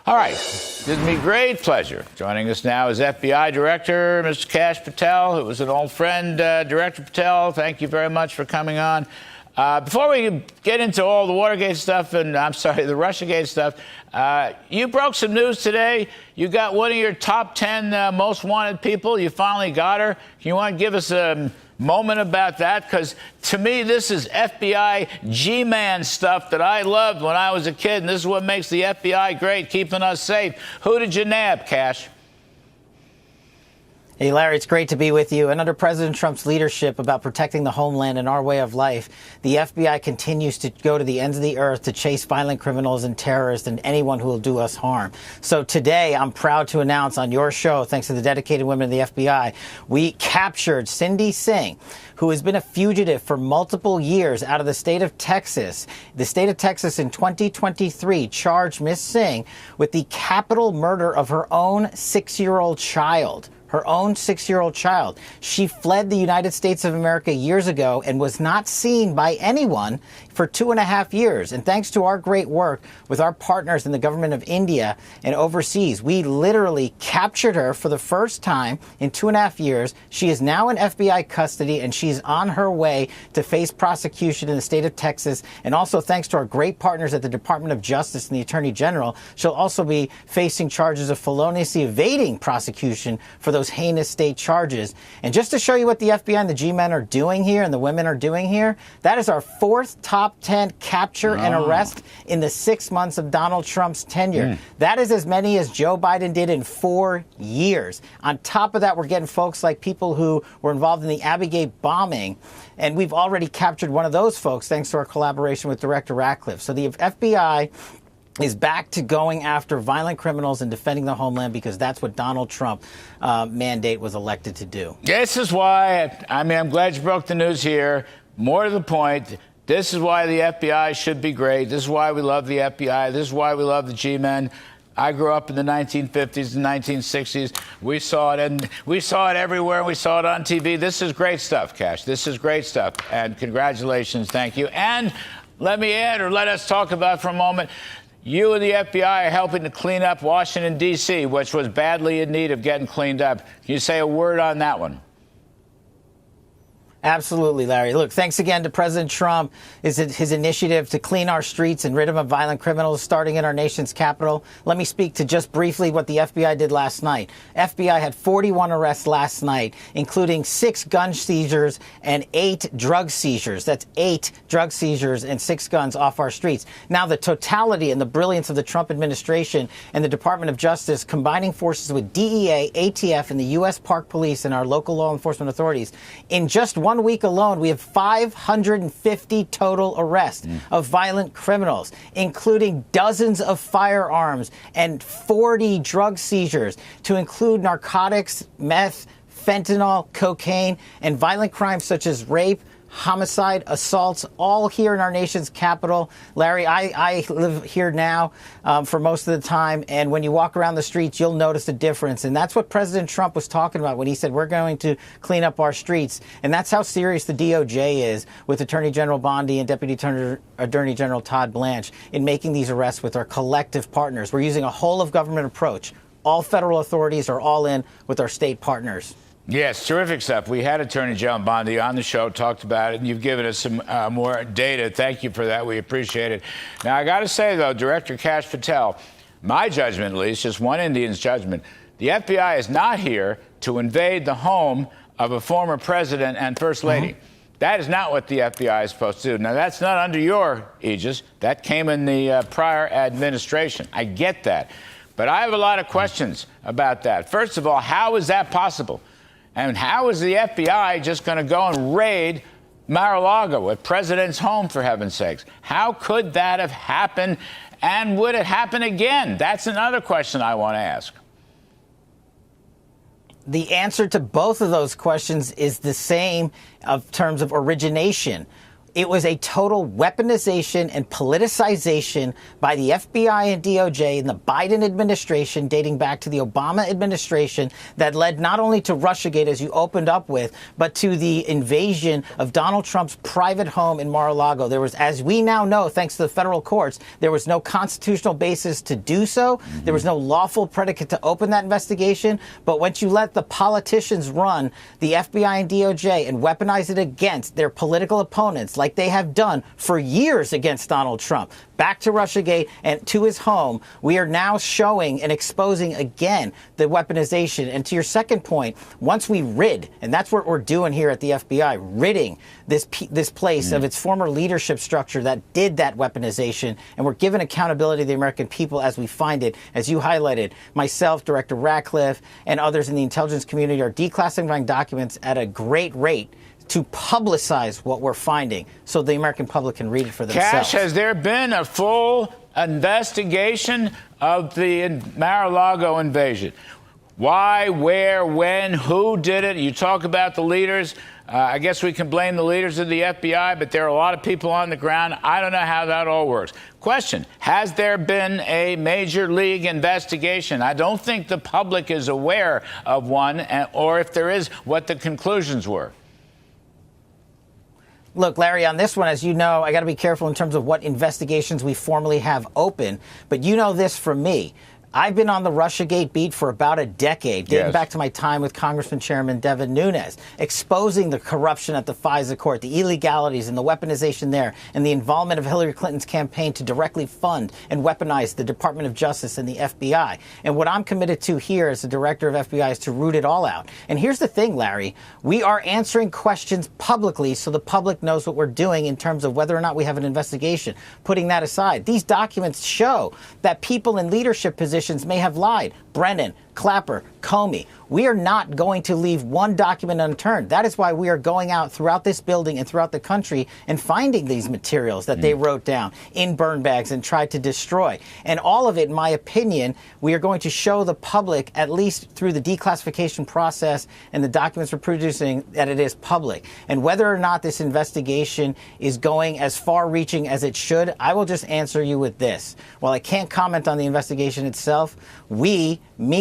All right. Gives me great pleasure. Joining us now is FBI Director Mr. Kash Patel, who was an old friend. Director Patel, thank you very much for coming on. Before we get into all the Watergate stuff and, the Russiagate stuff, you broke some news today. You got one of your top 10 most wanted people. You finally got her. You want to give us a moment about that? Because to me, this is FBI G-Man stuff that I loved when I was a kid, and this is what makes the FBI great, keeping us safe. Who did you nab, Kash? Hey, Larry, it's great to be with you. And under President Trump's leadership about protecting the homeland and our way of life, the FBI continues to go to the ends of the earth to chase violent criminals and terrorists and anyone who will do us harm. So today, I'm proud to announce on your show, thanks to the dedicated women of the FBI, we captured Cindy Singh, who has been a fugitive for multiple years out of the state of Texas. The state of Texas in 2023 charged Miss Singh with the capital murder of her own 6-year-old child. Her own 6-year-old child. She fled the United States of America years ago and was not seen by anyone for 2.5 years. And thanks to our great work with our partners in the government of India and overseas, we literally captured her for the first time in 2.5 years. She is now in FBI custody, and she's on her way to face prosecution in the state of Texas. And also thanks to our great partners at the Department of Justice and the Attorney General, she'll also be facing charges of feloniously evading prosecution for those heinous state charges. And just to show you what the FBI and the G-men are doing here and the women are doing here, that is our 4th top 10 capture and arrest in the 6 months of Donald Trump's tenure. That is as many as Joe Biden did in 4 years. On top of that, we're getting folks like people who were involved in the Russiagate bombing. And we've already captured one of those folks thanks to our collaboration with Director Ratcliffe. So the FBI is back to going after violent criminals and defending the homeland, because that's what Donald Trump mandate was elected to do. This is why, I'm glad you broke the news here. More to the point, this is why the FBI should be great. This is why we love the FBI. This is why we love the G-men. I grew up in the 1950s and 1960s. We saw it, and we saw it everywhere. We saw it on TV. This is great stuff, Kash. This is great stuff. And congratulations. Thank you. And let me add, or let us talk about for a moment, you and the FBI are helping to clean up Washington, D.C., which was badly in need of getting cleaned up. Can you say a word on that one? Absolutely, Larry. Look, thanks again to President Trump, his initiative to clean our streets and rid of violent criminals, starting in our nation's capital. Let me speak to just briefly what the FBI did last night. FBI had 41 arrests last night, including 6 gun seizures and 8 drug seizures. That's 8 drug seizures and 6 guns off our streets. Now, the totality and the brilliance of the Trump administration and the Department of Justice, combining forces with DEA, ATF, and the U.S. Park Police and our local law enforcement authorities, in just 1 week alone, we have 550 total arrests of violent criminals, including dozens of firearms and 40 drug seizures, to include narcotics, meth, fentanyl, cocaine, and violent crimes such as rape, homicide, assaults, all here in our nation's capital. Larry, I live here now for most of the time, and when you walk around the streets, you'll notice a difference. And that's what President Trump was talking about when he said we're going to clean up our streets. And that's how serious the DOJ is with Attorney General Bondi and Deputy Attorney General Todd Blanche in making these arrests with our collective partners. We're using a whole-of-government approach. All federal authorities are all in with our state partners. Yes, terrific stuff. We had Attorney General Bondi on the show, talked about it, and you've given us some more data. Thank you for that. We appreciate it. Now, I got to say, though, Director Kash Patel, my judgment at least, just one Indian's judgment, the FBI is not here to invade the home of a former president and first lady. That is not what the FBI is supposed to do. Now, that's not under your aegis. That came in the prior administration. I get that. But I have a lot of questions about that. First of all, how is that possible? And how is the FBI just going to go and raid Mar-a-Lago, a president's home, for heaven's sakes? How could that have happened, and would it happen again? That's another question I want to ask. The answer to both of those questions is the same in terms of origination. It was a total weaponization and politicization by the FBI and DOJ in the Biden administration, dating back to the Obama administration, that led not only to Russiagate, as you opened up with, but to the invasion of Donald Trump's private home in Mar-a-Lago. There was, as we now know, thanks to the federal courts, there was no constitutional basis to do so. There was no lawful predicate to open that investigation. But once you let the politicians run the FBI and DOJ and weaponize it against their political opponents, like they have done for years against Donald Trump, back to Russiagate and to his home, we are now showing and exposing again the weaponization. And to your second point, once we rid, and that's what we're doing here at the FBI, ridding this place of its former leadership structure that did that weaponization, and we're giving accountability to the American people as we find it. As you highlighted, myself, Director Ratcliffe, and others in the intelligence community are declassifying documents at a great rate to publicize what we're finding so the American public can read it for themselves. Kash, has there been a full investigation of the Mar-a-Lago invasion? Why, where, when, who did it? You talk about the leaders. I guess we can blame the leaders of the FBI, but there are a lot of people on the ground. I don't know how that all works. Question, has there been a major league investigation? I don't think the public is aware of one, or if there is, what the conclusions were. Look, Larry, on this one, as you know, I got to be careful in terms of what investigations we formally have open. But you know this from me. I've been on the Russiagate beat for about a decade, dating back to my time with Congressman Chairman Devin Nunes, exposing the corruption at the FISA court, the illegalities and the weaponization there, and the involvement of Hillary Clinton's campaign to directly fund and weaponize the Department of Justice and the FBI. And what I'm committed to here as the director of FBI is to root it all out. And here's the thing, Larry, we are answering questions publicly so the public knows what we're doing in terms of whether or not we have an investigation. Putting that aside, these documents show that people in leadership positions may have lied. Brennan, Clapper, Comey. We are not going to leave one document unturned. That is why we are going out throughout this building and throughout the country and finding these materials that they wrote down in burn bags and tried to destroy. And all of it, in my opinion, we are going to show the public, at least through the declassification process and the documents we're producing, that it is public. And whether or not this investigation is going as far-reaching as it should, I will just answer you with this. While I can't comment on the investigation itself, me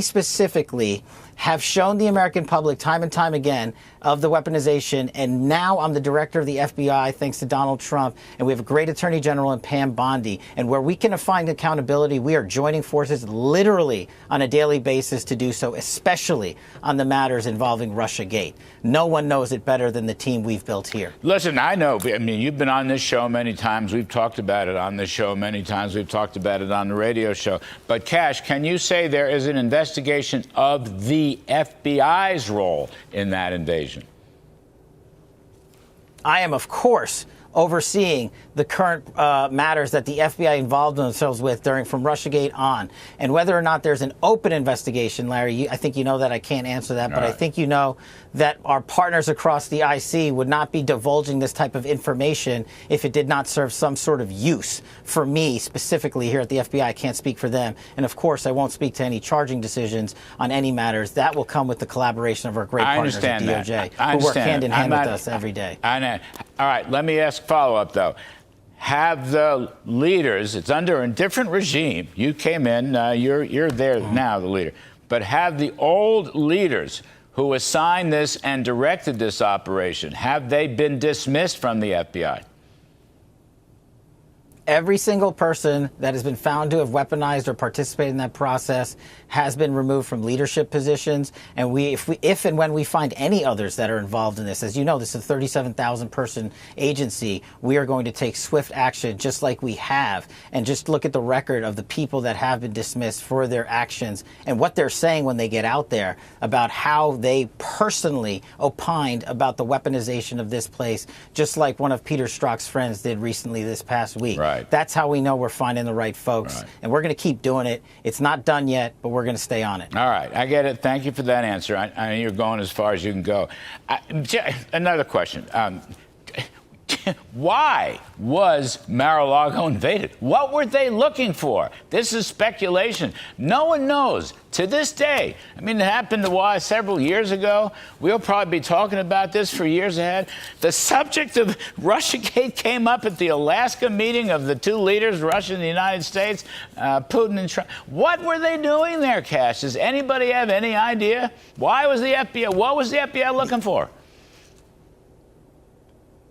specifically, have shown the American public time and time again of the weaponization, and now I'm the director of the FBI, thanks to Donald Trump, and we have a great Attorney General in Pam Bondi. And where we can find accountability, we are joining forces literally on a daily basis to do so, especially on the matters involving Russiagate. No one knows it better than the team we've built here. Listen, I know. I mean, you've been on this show many times. We've talked about it on this show many times. We've talked about it on the radio show. But, Kash, can you say there is an investigation of the FBI's role in that invasion? I am, of course, overseeing the current matters that the FBI involved themselves with from Russiagate on. And whether or not there's an open investigation, Larry, I think you know that I can't answer that, but I think you know that our partners across the IC would not be divulging this type of information if it did not serve some sort of use. For me, specifically here at the FBI, I can't speak for them. And of course, I won't speak to any charging decisions on any matters. That will come with the collaboration of our great partners at DOJ, who work hand in hand with us every day. I know. All right, let me ask follow-up, though. Have the leaders, it's under a different regime. You came in, you're there now, the leader. But have the old leaders who assigned this and directed this operation, have they been dismissed from the FBI? Every single person that has been found to have weaponized or participated in that process has been removed from leadership positions. And if and when we find any others that are involved in this, as you know, this is a 37,000 person agency, we are going to take swift action just like we have. And just look at the record of the people that have been dismissed for their actions and what they're saying when they get out there about how they personally opined about the weaponization of this place, just like one of Peter Strzok's friends did recently this past week. Right. That's how we know we're finding the right folks. Right. And we're going to keep doing it. It's not done yet, but we're going to stay on it. All right. I get it. Thank you for that answer. I know you're going as far as you can go. Another question. Why was Mar-a-Lago invaded? What were they looking for? This is speculation. No one knows to this day. I mean, it happened several years ago. We'll probably be talking about this for years ahead. The subject of Russiagate came up at the Alaska meeting of the two leaders, Russia and the United States, Putin and Trump. What were they doing there, Kash? Does anybody have any idea? Why was the FBI? What was the FBI looking for?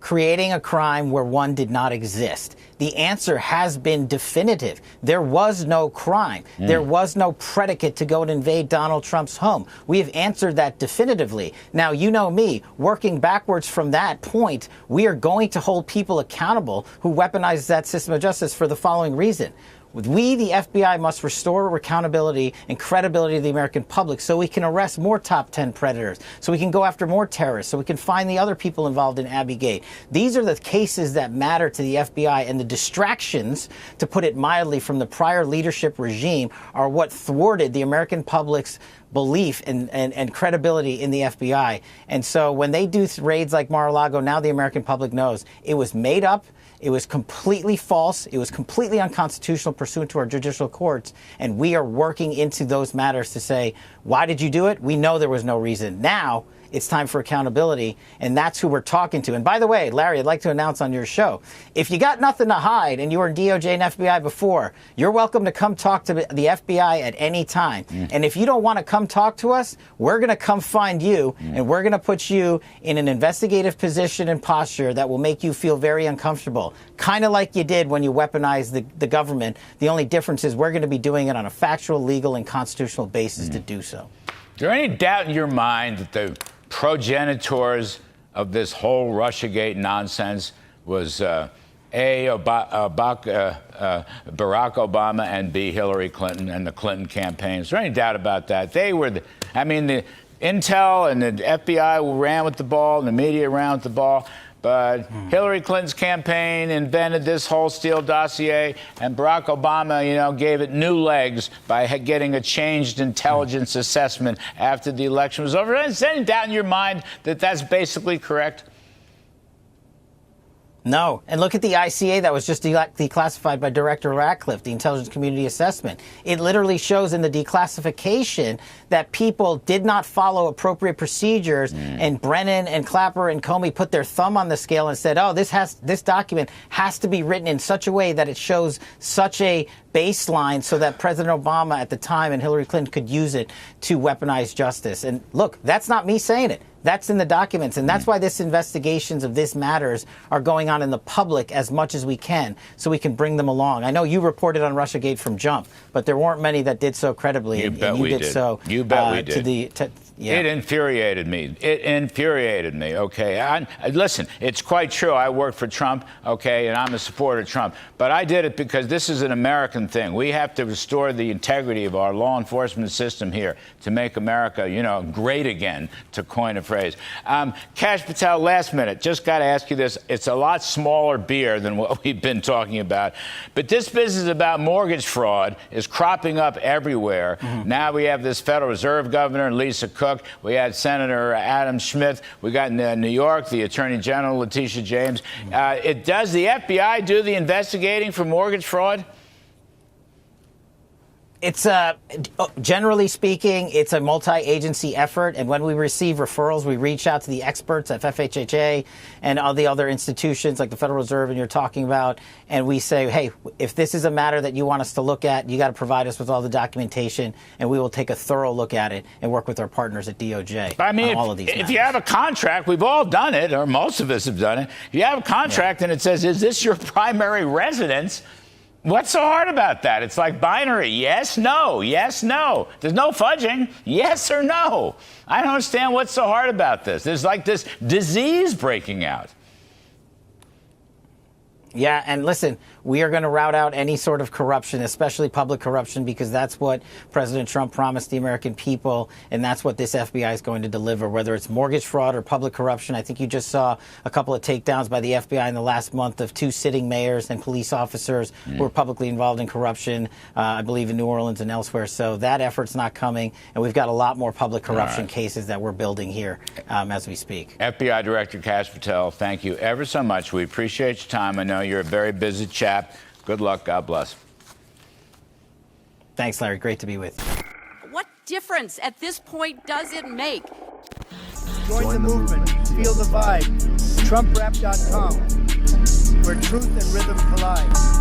Creating a crime where one did not exist. The answer has been definitive. There was no crime. There was no predicate to go and invade Donald Trump's home. We have answered that definitively. Now, you know me, working backwards from that point, we are going to hold people accountable who weaponize that system of justice for the following reason. We, the FBI, must restore accountability and credibility to the American public so we can arrest more top 10 predators, so we can go after more terrorists, so we can find the other people involved in Abbey-gate. These are the cases that matter to the FBI, and the distractions, to put it mildly, from the prior leadership regime are what thwarted the American public's belief and credibility in the FBI. And so when they do raids like Mar-a-Lago, now the American public knows it was made up. It was completely false. It was completely unconstitutional pursuant to our judicial courts. And we are working into those matters to say, why did you do it? We know there was no reason. Now it's time for accountability. And that's who we're talking to. And by the way, Larry, I'd like to announce on your show, if you got nothing to hide and you were in DOJ and FBI before, you're welcome to come talk to the FBI at any time. And if you don't want to come talk to us, we're going to come find you and we're going to put you in an investigative position and posture that will make you feel very uncomfortable. Kind of like you did when you weaponized the government. The only difference is we're going to be doing it on a factual, legal, and constitutional basis to do so. Is there any doubt in your mind that the progenitors of this whole Russiagate nonsense was Barack Obama and B, Hillary Clinton and the Clinton campaign? Is there any doubt about that? They were the Intel and the FBI ran with the ball and the media ran with the ball. But Hillary Clinton's campaign invented this whole Steele dossier, and Barack Obama, gave it new legs by getting a changed intelligence assessment after the election was over. Is there any doubt in your mind that that's basically correct? No. And look at the ICA that was just declassified by Director Ratcliffe, the Intelligence Community Assessment. It literally shows in the declassification that people did not follow appropriate procedures, and Brennan and Clapper and Comey put their thumb on the scale and said, oh, this document has to be written in such a way that it shows such a baseline so that President Obama at the time and Hillary Clinton could use it to weaponize justice. And look, that's not me saying it. That's in the documents, and that's why this investigations of this matters are going on in the public as much as we can, so we can bring them along. I know you reported on Russiagate from jump, but there weren't many that did so credibly. You bet we did. So, you bet we did. It infuriated me. It infuriated me, okay? Listen, it's quite true. I worked for Trump, okay, and I'm a supporter of Trump. But I did it because this is an American thing. We have to restore the integrity of our law enforcement system here to make America, great again, to coin a phrase. Kash Patel, last minute, just got to ask you this. It's a lot smaller beer than what we've been talking about. But this business about mortgage fraud is cropping up everywhere. Now we have this Federal Reserve Governor, Lisa Cook. We had Senator Adam Smith. We got in New York, the Attorney General, Letitia James. Does the FBI do the investigating for mortgage fraud? It's generally speaking, it's a multi-agency effort. And when we receive referrals, we reach out to the experts at FHHA and all the other institutions like the Federal Reserve and you're talking about. And we say, hey, if this is a matter that you want us to look at, you got to provide us with all the documentation and we will take a thorough look at it and work with our partners at DOJ. I mean, on all of these if you have a contract, we've all done it, or most of us have done it. If you have a contract and it says, is this your primary residence? What's so hard about that? It's like binary. Yes, no. Yes, no. There's no fudging. Yes or no. I don't understand what's so hard about this. There's like this disease breaking out. Yeah, and listen, We are going to rout out any sort of corruption, especially public corruption, because that's what President Trump promised the American people, and that's what this FBI is going to deliver, whether it's mortgage fraud or public corruption. I think you just saw a couple of takedowns by the FBI in the last month of 2 sitting mayors and police officers who were publicly involved in corruption, I believe in New Orleans and elsewhere. So that effort's not coming, and we've got a lot more public corruption cases that we're building here as we speak. FBI Director Kash Patel, thank you ever so much. We appreciate your time. I know you're a very busy chap. Good luck. God bless. Thanks, Larry. Great to be with you. What difference at this point does it make? Join the movement. Feel the vibe. TrumpRap.com, where truth and rhythm collide.